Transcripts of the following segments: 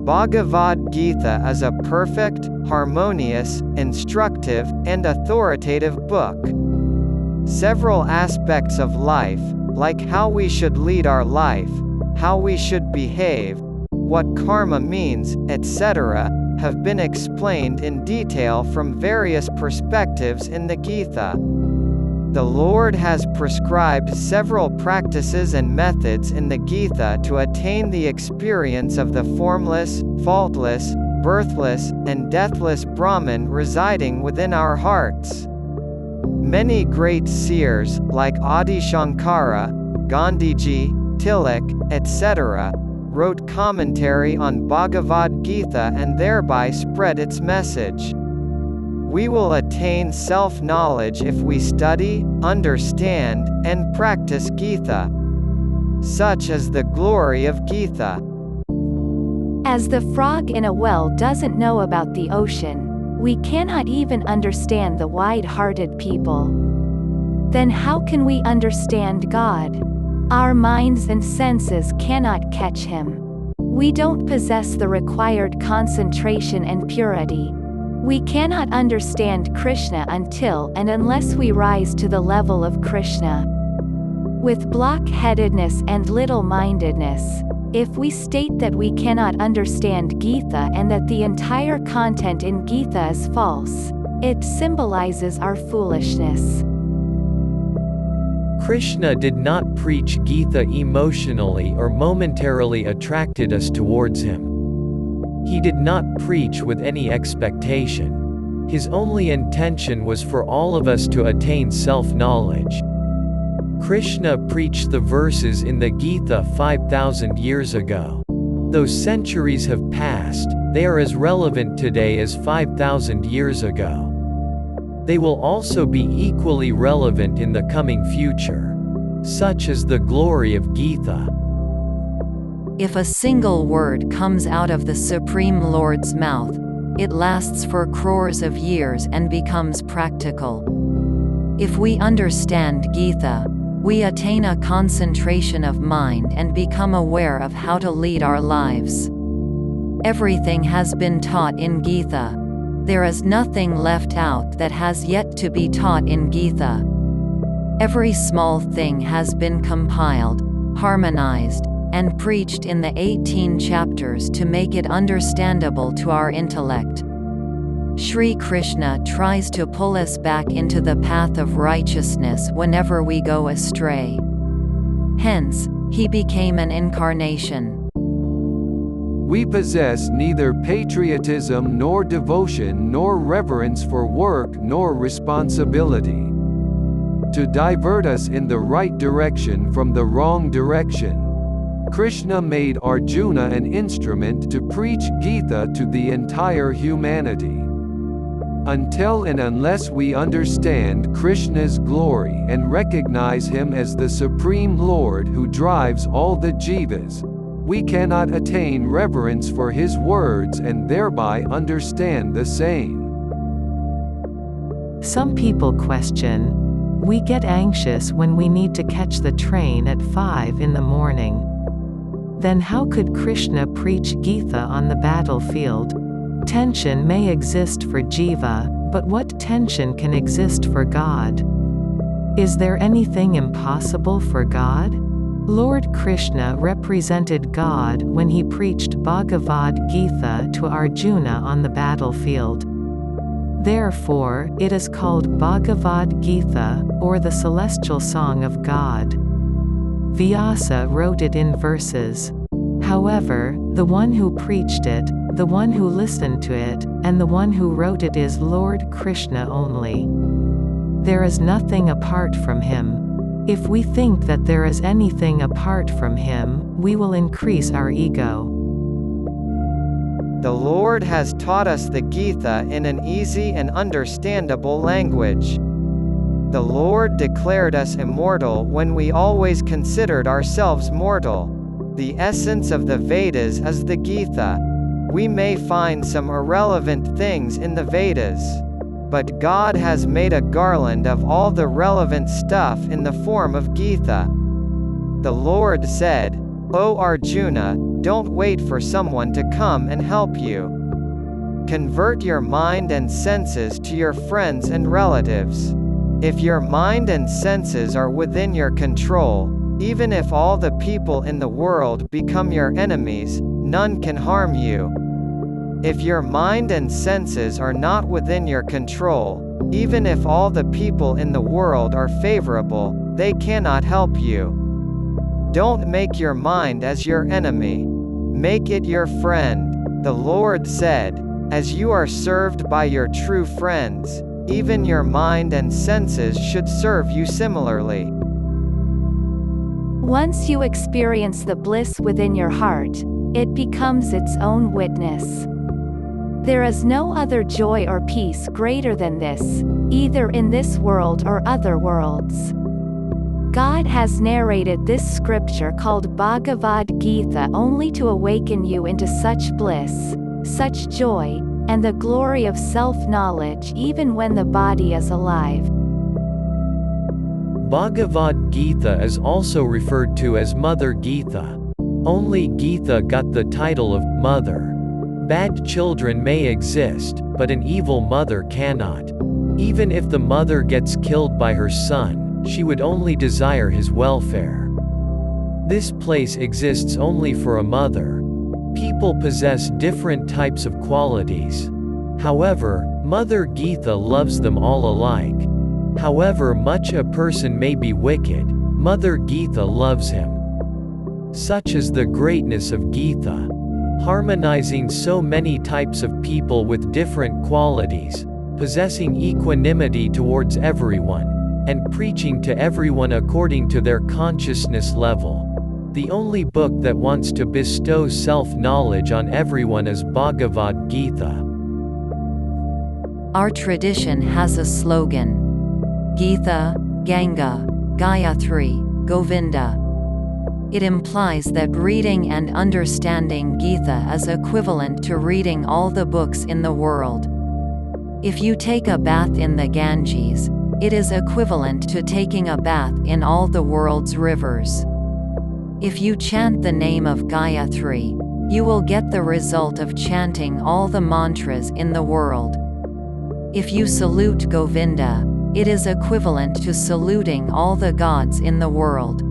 Bhagavad Gita is a perfect, harmonious, instructive, and authoritative book. Several aspects of life, like how we should lead our life, how we should behave, what karma means, etc., have been explained in detail from various perspectives in the Gita. The Lord has prescribed several practices and methods in the Gita to attain the experience of the formless, faultless, birthless, and deathless Brahman residing within our hearts. Many great seers, like Adi Shankara, Gandhiji, Tilak, etc., wrote commentary on Bhagavad Gita and thereby spread its message. We will attain self-knowledge if we study, understand, and practice Gita. Such is the glory of Gita. As the frog in a well doesn't know about the ocean, we cannot even understand the wide-hearted people. Then how can we understand God? Our minds and senses cannot catch Him. We don't possess the required concentration and purity. We cannot understand Krishna until and unless we rise to the level of Krishna. With block-headedness and little-mindedness, if we state that we cannot understand Gita and that the entire content in Gita is false, it symbolizes our foolishness. Krishna did not preach Gita emotionally or momentarily attracted us towards him. He did not preach with any expectation. His only intention was for all of us to attain self-knowledge. Krishna preached the verses in the Gita 5,000 years ago. Though centuries have passed, they are as relevant today as 5,000 years ago. They will also be equally relevant in the coming future. Such is the glory of Gita. If a single word comes out of the Supreme Lord's mouth, it lasts for crores of years and becomes practical. If we understand Gita, we attain a concentration of mind and become aware of how to lead our lives. Everything has been taught in Gita. There is nothing left out that has yet to be taught in Gita. Every small thing has been compiled, harmonized, and preached in the 18 chapters to make it understandable to our intellect. Sri Krishna tries to pull us back into the path of righteousness whenever we go astray. Hence, he became an incarnation. We possess neither patriotism nor devotion nor reverence for work nor responsibility. To divert us in the right direction from the wrong direction, Krishna made Arjuna an instrument to preach Gita to the entire humanity. Until and unless we understand Krishna's glory and recognize Him as the Supreme Lord who drives all the jivas, we cannot attain reverence for His words and thereby understand the same. Some people question, we get anxious when we need to catch the train at 5 in the morning. Then how could Krishna preach Gita on the battlefield? Tension may exist for jiva, but what tension can exist for God? Is there anything impossible for God? Lord Krishna represented God when he preached Bhagavad Gita to Arjuna on the battlefield. Therefore, it is called Bhagavad Gita, or the celestial song of God. Vyasa wrote it in verses. However, the one who preached it, the one who listened to it, and the one who wrote it is Lord Krishna only. There is nothing apart from him. If we think that there is anything apart from him, we will increase our ego. The Lord has taught us the Gita in an easy and understandable language. The Lord declared us immortal when we always considered ourselves mortal. The essence of the Vedas is the Gita. We may find some irrelevant things in the Vedas, but God has made a garland of all the relevant stuff in the form of Gita. The Lord said, O Arjuna, don't wait for someone to come and help you. Convert your mind and senses to your friends and relatives. If your mind and senses are within your control, even if all the people in the world become your enemies, none can harm you. If your mind and senses are not within your control, even if all the people in the world are favorable, they cannot help you. Don't make your mind as your enemy. Make it your friend. The Lord said, "As you are served by your true friends, even your mind and senses should serve you similarly." Once you experience the bliss within your heart, it becomes its own witness. There is no other joy or peace greater than this, either in this world or other worlds. God has narrated this scripture called Bhagavad Gita only to awaken you into such bliss, such joy, and the glory of self-knowledge even when the body is alive. Bhagavad Gita is also referred to as Mother Gita. Only Gita got the title of Mother. Bad children may exist, but an evil mother cannot. Even if the mother gets killed by her son, she would only desire his welfare. This place exists only for a mother. People possess different types of qualities. However, Mother Gita loves them all alike. However much a person may be wicked, Mother Gita loves him. Such is the greatness of Gita. Harmonizing so many types of people with different qualities, possessing equanimity towards everyone, and preaching to everyone according to their consciousness level. The only book that wants to bestow self-knowledge on everyone is Bhagavad Gita. Our tradition has a slogan: Gita, Ganga, Gayatri, Govinda. It implies that reading and understanding Gita is equivalent to reading all the books in the world. If you take a bath in the Ganges, it is equivalent to taking a bath in all the world's rivers. If you chant the name of Gayatri, you will get the result of chanting all the mantras in the world. If you salute Govinda, it is equivalent to saluting all the gods in the world.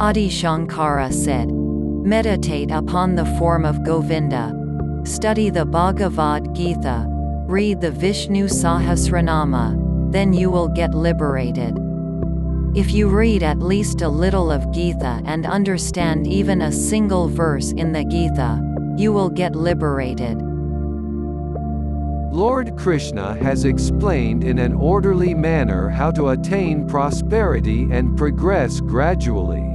Adi Shankara said, "Meditate upon the form of Govinda. Study the Bhagavad Gita. Read the Vishnu Sahasranama, then you will get liberated." If you read at least a little of Gita and understand even a single verse in the Gita, you will get liberated. Lord Krishna has explained in an orderly manner how to attain prosperity and progress gradually.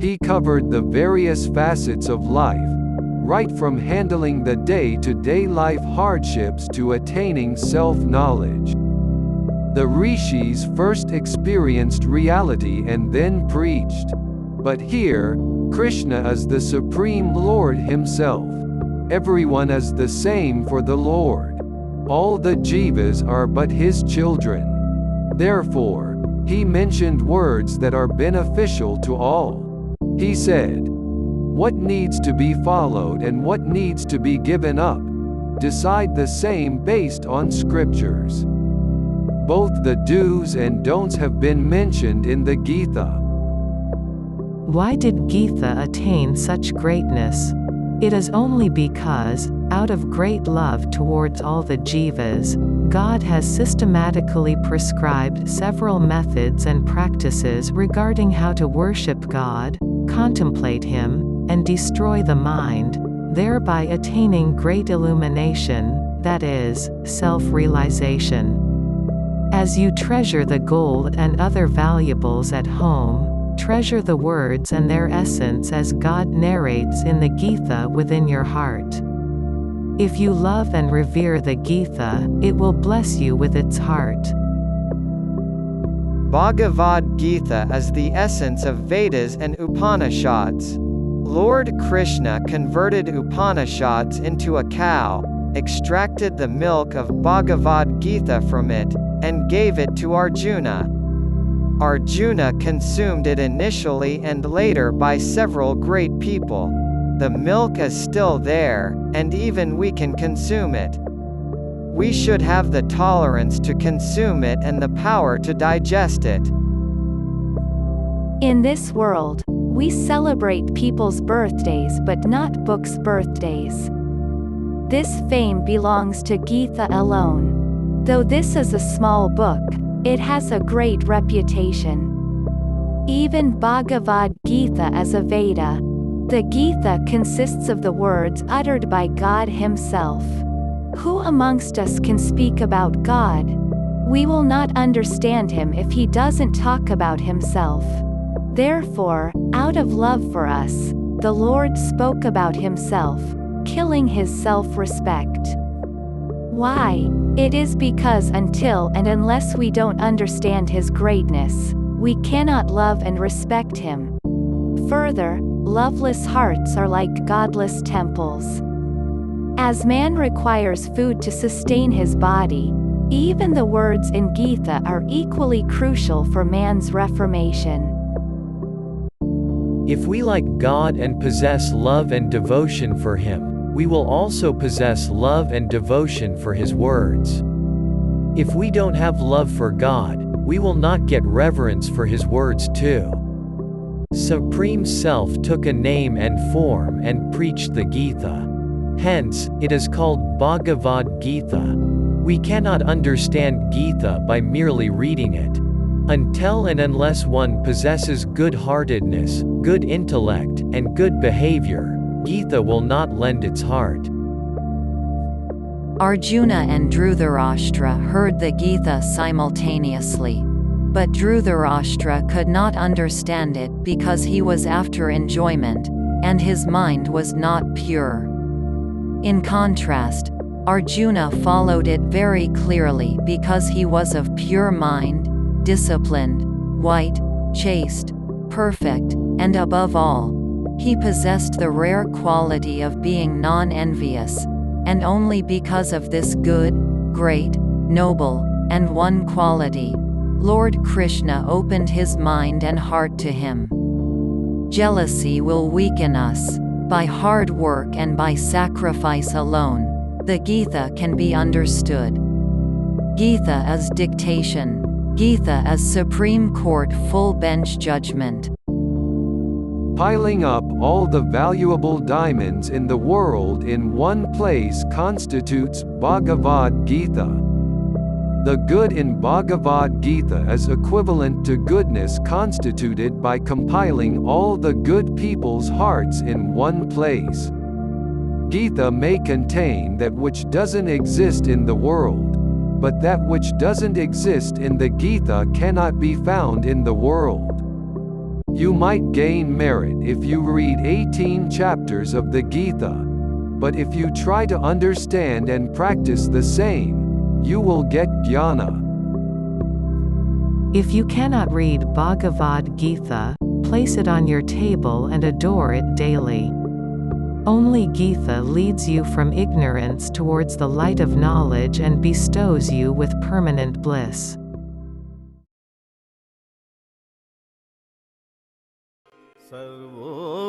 He covered the various facets of life, right from handling the day-to-day life hardships to attaining self-knowledge. The rishis first experienced reality and then preached. But here, Krishna is the Supreme Lord himself. Everyone is the same for the Lord. All the jivas are but his children. Therefore, he mentioned words that are beneficial to all. He said, "What needs to be followed and what needs to be given up? Decide the same based on scriptures." Both the do's and don'ts have been mentioned in the Gita. Why did Gita attain such greatness? It is only because, out of great love towards all the jivas, God has systematically prescribed several methods and practices regarding how to worship God, contemplate Him, and destroy the mind, thereby attaining great illumination, that is, self-realization. As you treasure the gold and other valuables at home, treasure the words and their essence as God narrates in the Gita within your heart. If you love and revere the Gita, it will bless you with its heart. Bhagavad Gita is the essence of Vedas and Upanishads. Lord Krishna converted Upanishads into a cow, extracted the milk of Bhagavad Gita from it, and gave it to Arjuna. Arjuna consumed it initially and later by several great people. The milk is still there, and even we can consume it. We should have the tolerance to consume it and the power to digest it. In this world, we celebrate people's birthdays but not books' birthdays. This fame belongs to Gita alone. Though this is a small book, it has a great reputation. Even Bhagavad Gita is a Veda. The Gita consists of the words uttered by God Himself. Who amongst us can speak about God? We will not understand Him if He doesn't talk about Himself. Therefore, out of love for us, the Lord spoke about Himself, killing His self-respect. Why? It is because until and unless we don't understand His greatness, we cannot love and respect Him. Further, loveless hearts are like godless temples. As man requires food to sustain his body, even the words in Gita are equally crucial for man's reformation. If we like God and possess love and devotion for Him, we will also possess love and devotion for His words. If we don't have love for God, we will not get reverence for His words too. Supreme Self took a name and form and preached the Gita. Hence, it is called Bhagavad Gita. We cannot understand Gita by merely reading it. Until and unless one possesses good-heartedness, good intellect, and good behavior, Gita will not lend its heart. Arjuna and Dhritarashtra heard the Gita simultaneously. But Dhritarashtra could not understand it because he was after enjoyment, and his mind was not pure. In contrast, Arjuna followed it very clearly because he was of pure mind, disciplined, white, chaste, perfect, and above all, he possessed the rare quality of being non-envious, and only because of this good, great, noble, and one quality, Lord Krishna opened his mind and heart to him. Jealousy will weaken us. By hard work and by sacrifice alone, the Gita can be understood. Gita is dictation. Gita is Supreme Court full bench judgment. Piling up all the valuable diamonds in the world in one place constitutes Bhagavad Gita. The good in Bhagavad Gita is equivalent to goodness constituted by compiling all the good people's hearts in one place. Gita may contain that which doesn't exist in the world, but that which doesn't exist in the Gita cannot be found in the world. You might gain merit if you read 18 chapters of the Gita, but if you try to understand and practice the same, you will get jnana. If you cannot read Bhagavad Gita, place it on your table and adore it daily. Only Gita leads you from ignorance towards the light of knowledge and bestows you with permanent bliss.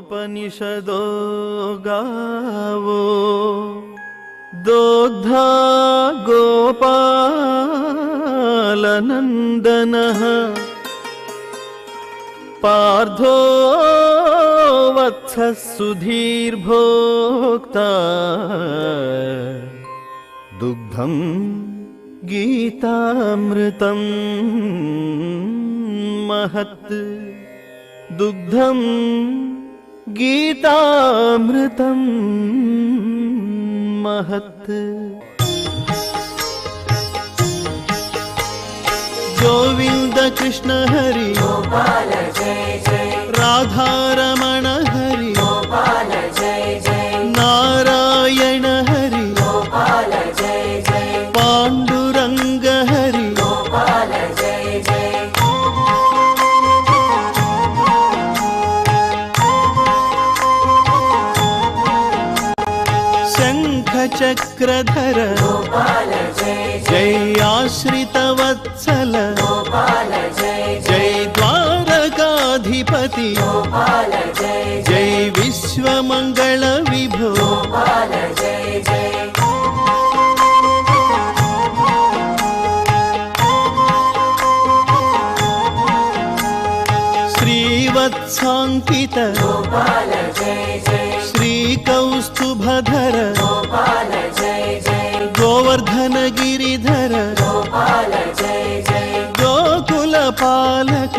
सर्वोपनिषदो गावो दोग्धा गोपालनन्दनः पार्थो वत्सः सुधीर्भोक्ता दुग्धं गीतामृतं महत् दुग्धं गीतामृतं महत् गोविंद कृष्ण हरि गोपाल जय जय राधा रमण हरि गोपाल जय जय नारायण हरि गोपाल जय जय पांडुरंग हरि गोपाल जय जय शंख शङ्खचक्रधर जय आश्रितवत्सल जय द्वारकाधिपति जय विश्वमङ्गल विभो श्रीवत्साङ्कित श्रीकौस्तुभधर गोवर्धन गिरिधर गोकुलपालक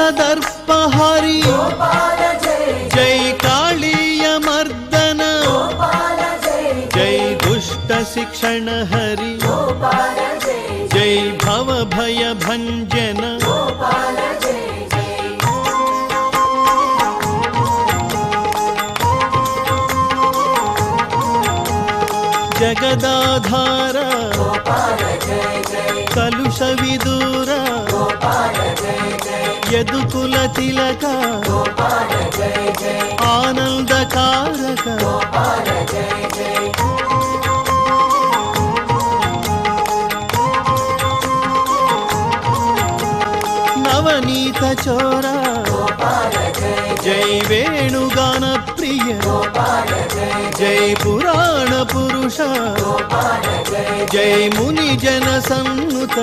कंसदर्पहरि जय कालीयमर्दन जय दुष्ट शिक्षण हरि जय भव भय भंजन जगदाधार कलुष विदूर यदुकुल तिलक आनंदकारक नवनीत चोरा जय वेणुगान प्रिय जय पुराण पुरुष जय मुनि जन सन्नुत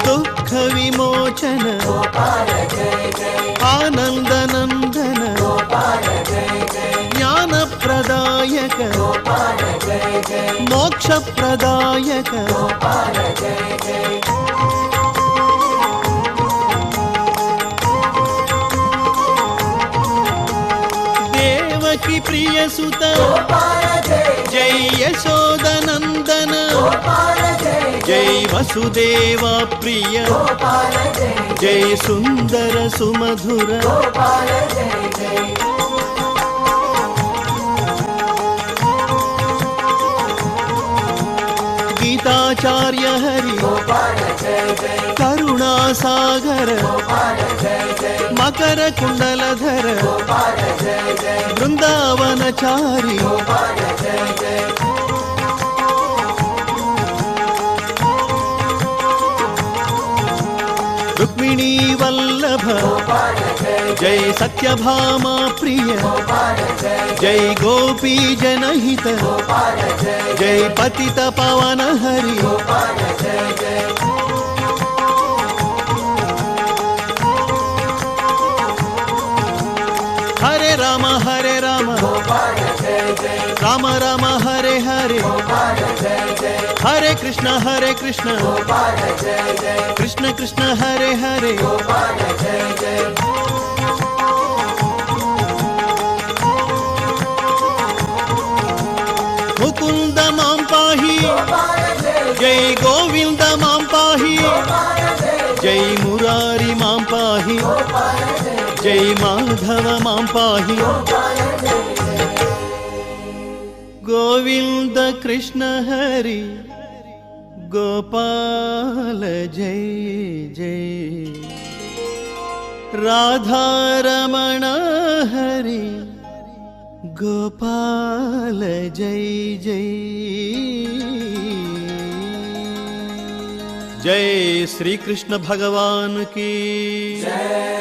दुःख विमोचन आनंद नंदन ज्ञान प्रदायक मोक्ष प्रदायक देवकी प्रिय सुत जय यशोदनंदन जय वसुदेव प्रिय जय सुंदर सुमधुर गीताचार्य हरि करुणा सागर मकर कुंडलधर वृंदावनचारी रुक्मिणी वल्लभ जय सत्यभामा प्रिय जय गोपी जनहित जय पतित पावन हरि हरे राम राम राम हरे हरे हरे कृष्ण कृष्ण कृष्ण हरे हरे मुकुंद मां पाहि जय गोविंद मां पाहि जय मुरारी मां पाहि जय माधव मां पाहि गोविंद कृष्ण हरि गोपाल जय जय राधा रमण हरि गोपाल जय जय जय श्री कृष्ण भगवान की जय।